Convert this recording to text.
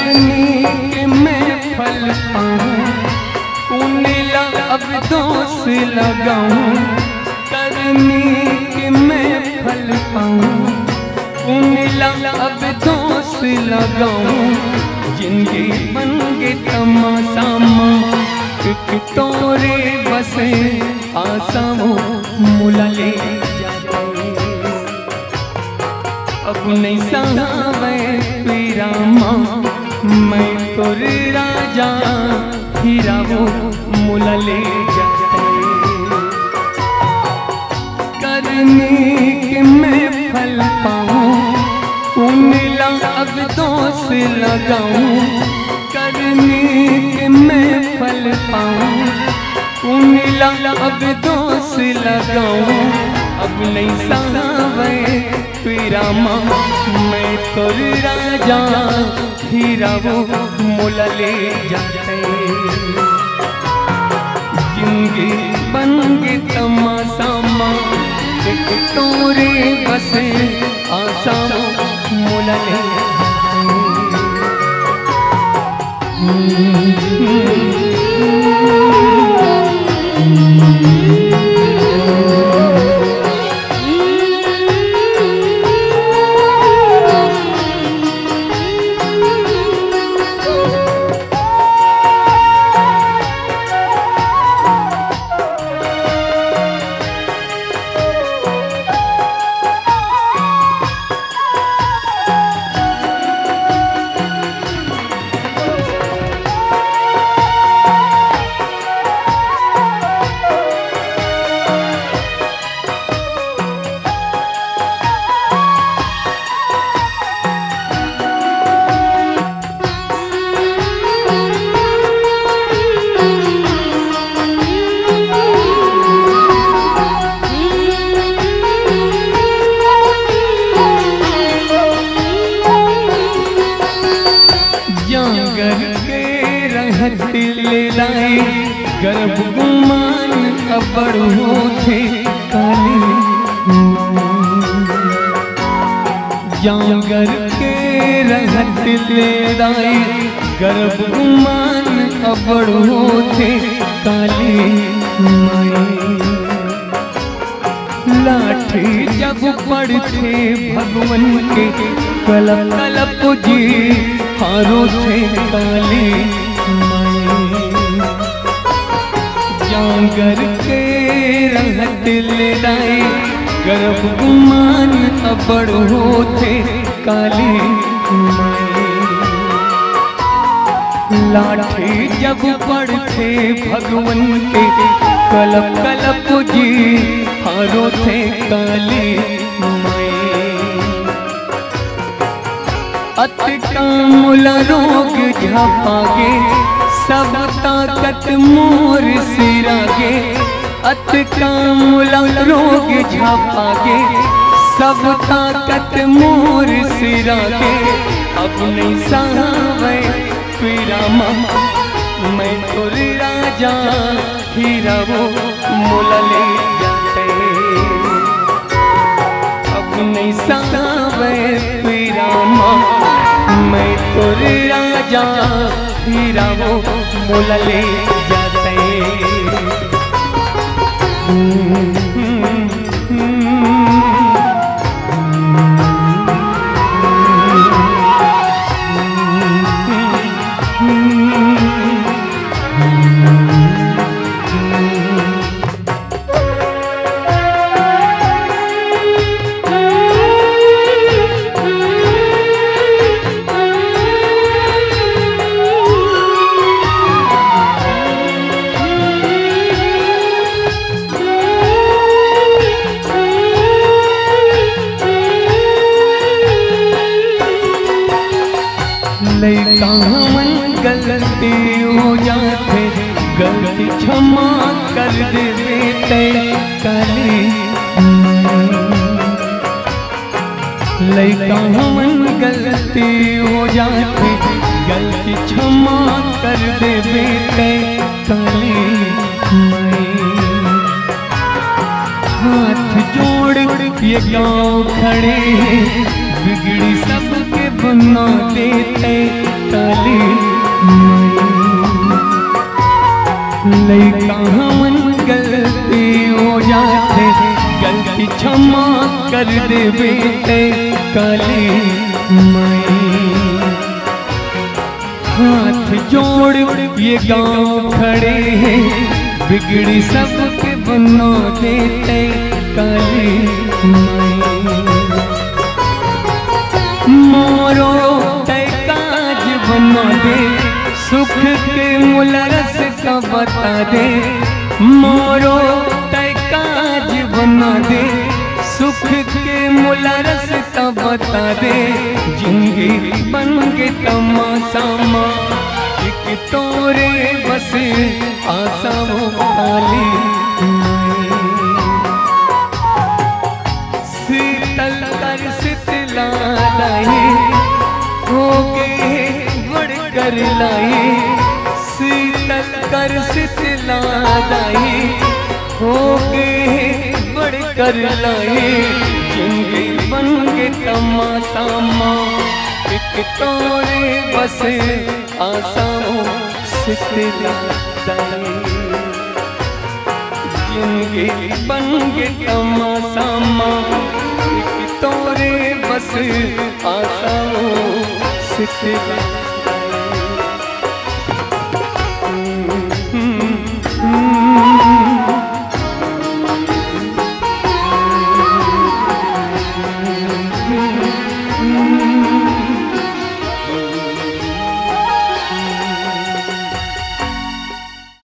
करनी के मैं फल पाऊं, उन्हें अब दोष लगाऊं। करनी के मैं फल पाऊं, उन्हें अब दोष लगाऊं। जिंदगी बन के तमाशा तोरे बसे आसाओं मुला ले जाते। अब नहीं सहावे पीरा माँ, मैं तोरे राजा हीरा वो मुला ले जाते। करनी के मैं फल पाऊं, उन्हें अब दोष लगाऊं। करनी के मैं फल पाऊं, उन्हें अब दोष लगाऊं। अब नहीं सहावे पीरा माँ, मैं तोर राजा हीरा वो मोला ले जाते। जिंदगी बन के तमाशा माँ, तोरे बसे आसाओं मोला ले ले लाए। गर्भ गुमान अबड़ होते काली, जागर के रहत ले लाए। गर्भ गुमान अबड़ होते काली माई। लाठी जब पड़ते भगवन के, कलप कलप जी हारो थे काली माई। जागर के रहत ले लाए। गर्भ गुमान अबड़ होते काली माई। लाठी जब पड़ते भगवन के, कलप कलप जी हारो थे काली माई। अत कामुला रोग झापागे, सब ताकत मोर सिरागे। अत कामुला रोग झापागे, सब ताकत मोर सिरागे। अब नहीं सहावे पीरा माँ, मैं तोर राजा हीरा वो मोला ले जाते। अब नहीं सहावे पीरा माँ, मैं तोर राजा हीरा वो मोला ले जाते। लइका मन गलती हो जाते, गलती क्षमा कर देवे तय काली। लइका मन गलती हो जाते, गलती क्षमा कर देवे तय काली माई। हाथ जोड़ ये गाँव खड़े, बिगड़ी सबके बना देते काली माई। लइका हमन गलती हो जाते, गलती क्षमा कर दे बेटे काली माई। हाथ जोड़ ये गांव खड़े हैं, बिगड़ी सबके बना देते काली माई। मोरो काज बना दे, सुख के मुलरस का बता दे। मोरो काज बना दे, सुख के मुलरस का बता दे। जिंदगी बन के तमाशा माँ, एक तोरे बस आशा वो काली माई। शीतल कर शीतला लाई, हो गए बढ़कर लाई। शीतल कर शीतला लाई, हो गए बढ़कर लाई। जिंदगी बन के तमाशा माँ, एक तोरे बस आशा शीतला लाई। जिंदगी बन के तमाशा माँ, एक तोरे बस आशा शीतला लाई।